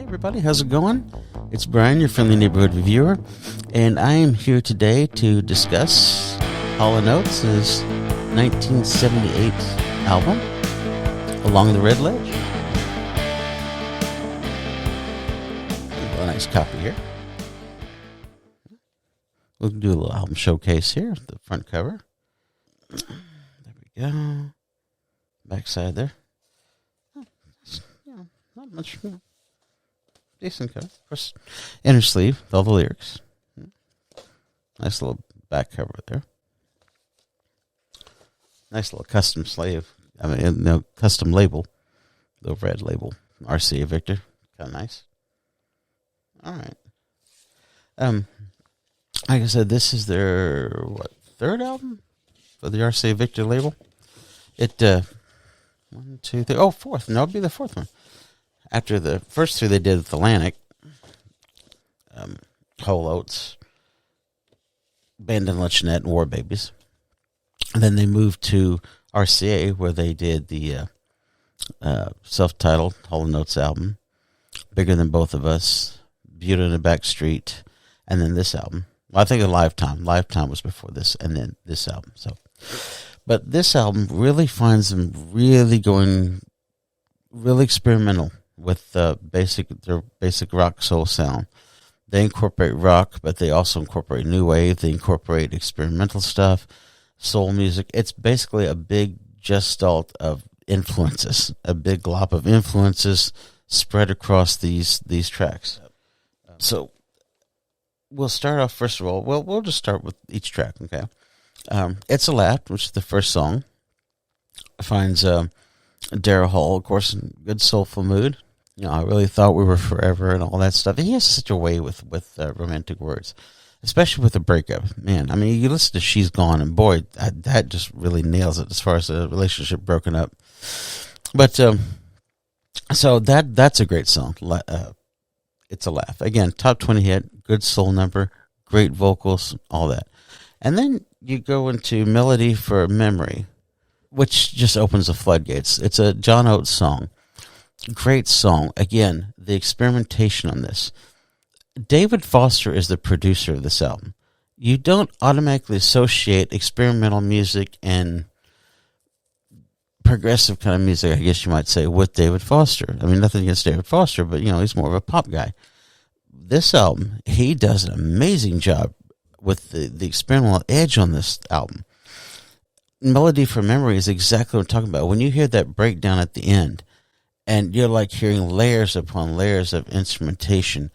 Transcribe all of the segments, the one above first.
Everybody, how's it going? It's Bryan, your friendly neighborhood reviewer, and I am here today to discuss Hall and Oates' 1978 album, Along the Red Ledge. A nice copy here. We'll do a little album showcase here, the front cover. There we go. Back side there. Not much. Decent cover. Of course, inner sleeve with all the lyrics. Nice little back cover there. Nice little custom custom label. The red label. RCA Victor. Kind of nice. All right. Like I said, this is their, third album for the RCA Victor label? Fourth. No, it'll be the fourth one. After the first three they did with Atlantic, Hall and Oates, Band and Luncheonette, and War Babies. And then they moved to RCA, where they did the self-titled Hall and Oates album, Bigger Than Both of Us, Beauty in the Back Street, and then this album. Well, I think Lifetime. Lifetime was before this, and then this album. But this album really finds them really going really experimental with their basic rock soul sound. They incorporate rock, but they also incorporate new wave. They incorporate experimental stuff, soul music. It's basically a big gestalt of influences, a big glop of influences spread across these tracks. So we'll start off, first of all, we'll just start with each track, okay? It's a Laugh, which is the first song. Finds Daryl Hall, of course, in good soulful mood. You know, I really thought we were forever and all that stuff. He has such a way with romantic words, especially with a breakup. Man, I mean, you listen to She's Gone, and boy, that just really nails it as far as a relationship broken up. But so that's a great song. It's a Laugh. Again, top 20 hit, good soul number, great vocals, all that. And then you go into Melody for Memory, which just opens the floodgates. It's a John Oates song. Great song. Again, the experimentation on this. David Foster is the producer of this album. You don't automatically associate experimental music and progressive kind of music, I guess you might say, with David Foster. I mean, nothing against David Foster, but, he's more of a pop guy. This album, he does an amazing job with the experimental edge on this album. Melody for Memory is exactly what I'm talking about. When you hear that breakdown at the end, and you're like hearing layers upon layers of instrumentation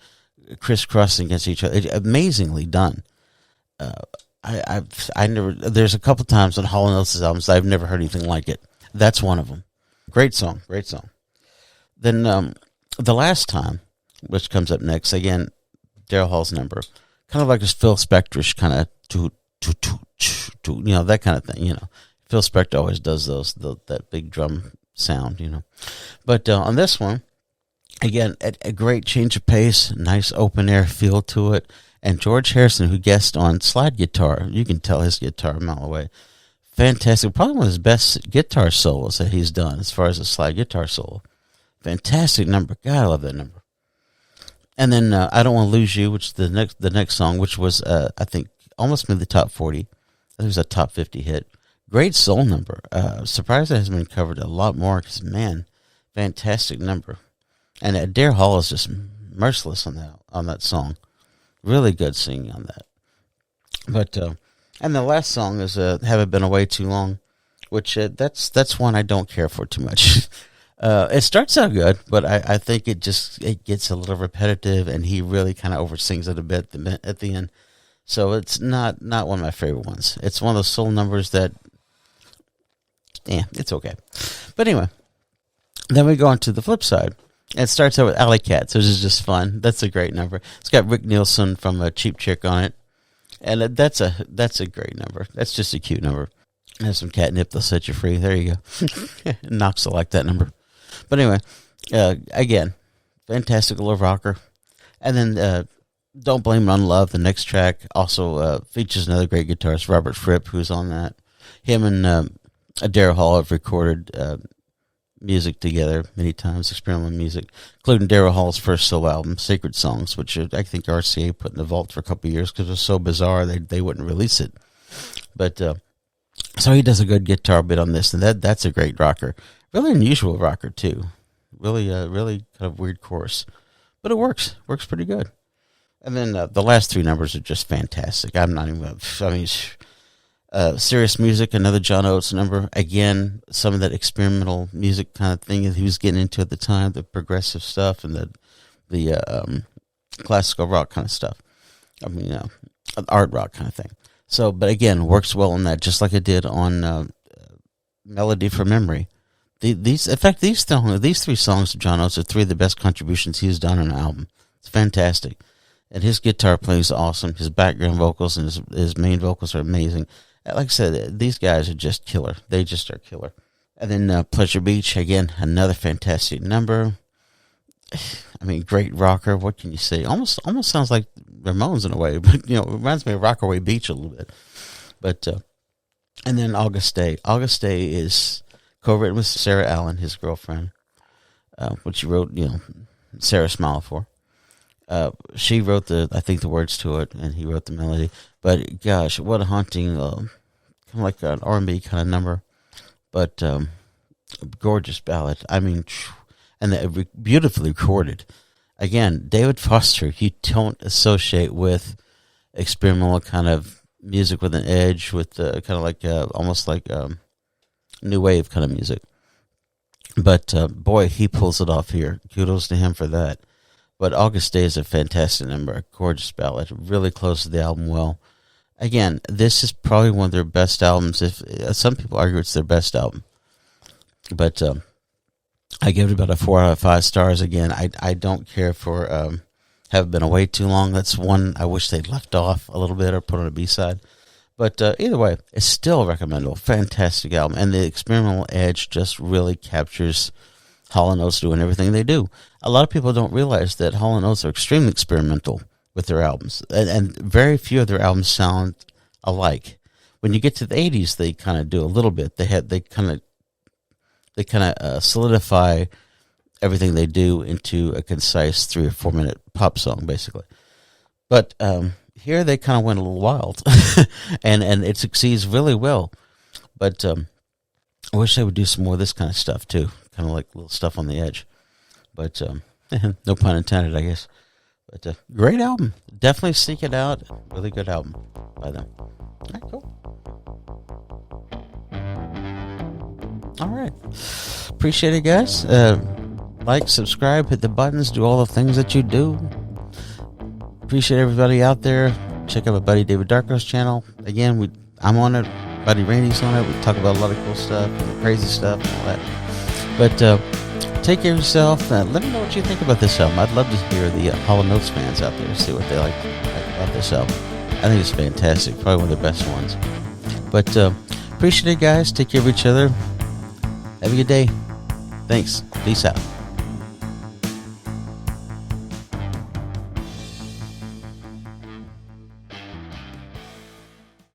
crisscrossing against each other, it's amazingly done. There's a couple times on Hall and Oates' albums I've never heard anything like it. That's one of them. Great song. Then The Last Time, which comes up next, again, Daryl Hall's number, kind of like this Phil Spector-ish kind of that kind of thing, Phil Spector always does that big drum sound, But on this one, again, a great change of pace, nice open air feel to it. And George Harrison, who guessed on slide guitar, you can tell his guitar a mile away. Fantastic. Probably one of his best guitar solos that he's done as far as a slide guitar solo. Fantastic number. God, I love that number. And then I Don't Want to Lose You, which is the next song, which was, I think, almost made the top 40. I think it was a top 50 hit. Great soul number. Surprised that hasn't been covered a lot more because, man, fantastic number. And Daryl Hall is just merciless on that song. Really good singing on that. But and the last song is Haven't Been Away Too Long, which that's one I don't care for too much. It starts out good, but I think it gets a little repetitive, and he really kind of oversings it a bit at the end. So it's not one of my favorite ones. It's one of those soul numbers that, it's okay. But anyway, then we go on to the flip side. It starts out with Alley Cats, which is just fun. That's a great number. It's got Rick Nielsen from Cheap Trick on it. And that's a great number. That's just a cute number. Have some catnip, they'll set you free. There you go. Knox will like that number. But anyway, again, fantastic little rocker. And then Don't Blame It on Love, the next track, also features another great guitarist, Robert Fripp, who's on that. Him and Daryl Hall have recorded music together many times, experimental music, including Daryl Hall's first solo album, Sacred Songs, which I think RCA put in the vault for a couple of years because it was so bizarre they wouldn't release it. But so he does a good guitar bit on this, and that's a great rocker. Really unusual rocker too. Really kind of weird chorus, but it works pretty good. And then the last three numbers are just fantastic. I'm not even. I mean, Serious Music, another John Oates number. Again, some of that experimental music kind of thing that he was getting into at the time, the progressive stuff and the classical rock kind of stuff. I mean, art rock kind of thing. So, but again, works well on that, just like it did on Melody from Memory. In fact, these three songs of John Oates are three of the best contributions he's done on an album. It's fantastic. And his guitar playing is awesome. His background vocals and his main vocals are amazing. Like I said, these guys are just killer. They just are killer. And then Pleasure Beach, again, another fantastic number. I mean, great rocker. What can you say? Almost sounds like Ramones in a way, but it reminds me of Rockaway Beach a little bit. But and then August Day. August Day is co-written with Sarah Allen, his girlfriend, which she wrote, Sarah Smile for. She wrote the words to it, and he wrote the melody. But gosh, what a haunting, kind of like an R&B kind of number, but gorgeous ballad. I mean, and beautifully recorded. Again, David Foster, you don't associate with experimental kind of music with an edge, with kind of like almost like new wave kind of music. But boy, he pulls it off here. Kudos to him for that. But August Day is a fantastic number, a gorgeous ballad. Really closes the album well. Again, this is probably one of their best albums. If some people argue it's their best album, but I give it about a 4 out of 5 stars. Again, I don't care for Haven't Been Away Too Long. That's one I wish they'd left off a little bit or put on a B-side. But either way, it's still recommendable. Fantastic album, and the experimental edge just really captures Hall and Oates doing everything they do. A lot of people don't realize that Hall and Oates are extremely experimental with their albums, and very few of their albums sound alike. When you get to the 80s, they kind of do a little bit. They kind of solidify everything they do into a concise 3 or 4 minute pop song, basically. But here they kind of went a little wild, and it succeeds really well. But I wish they would do some more of this kind of stuff too, kind of like little stuff on the edge. But no pun intended, I guess. But great album. Definitely seek it out. Really good album by them. All right, cool. All right. Appreciate it, guys. Like, subscribe, hit the buttons, do all the things that you do. Appreciate everybody out there. Check out my buddy David Darko's channel. Again, I'm on it. Buddy Randy's on it. We talk about a lot of cool stuff, and crazy stuff, and all that. But take care of yourself. Let me know what you think about this album. I'd love to hear the Hall and Oates fans out there, see what they like about this album. I think it's fantastic. Probably one of the best ones. But appreciate it, guys. Take care of each other. Have a good day. Thanks. Peace out.